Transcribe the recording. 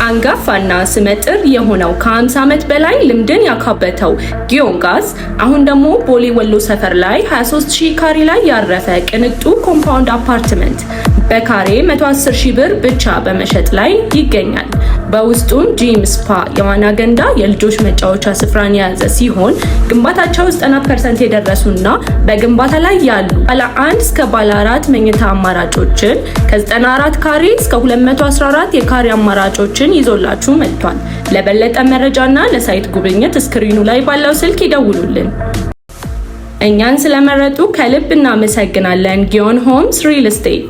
አንጋፋና ስመጥር የሆነው ከ50 ዓመት በላይ ልምድን ያካበተው ጊዮን ጋዝ አሁን ደግሞ ቦሌ ወሎ ሰፈር ላይ 23000 ካሬ ላይ ያረፈ ቅንጡ ኮምፓውንድ አፓርትመንት በካሬ 110,000 ብር ብቻ በመሸጥ ላይ ይገኛል። በውስጡም ጂም፣ ስፓ፣ የዋና ገንዳ፣ የልጆች መጫወቻ ስፍራን የያዘ ሲሆን ግንባታቸው 90% የደረሱና በግንባታ ላይ ያሉ ባለ 1 እስከ ባለ 4 መኝታ አማራጮችን ከ94 ካሬ እስከ 214 የካሬ አማራጮችን ይዞላችሁ መጥቷል። ለበለጠ መረጃና ለሳይት ጉብኝት ስክሪኑ ላይ ባለው ስልክ ይደውሉልን። እኛን ስለመረጡ ከልብ እናመሰግናለን። ጊዮን ሆምስ ሪል ስቴት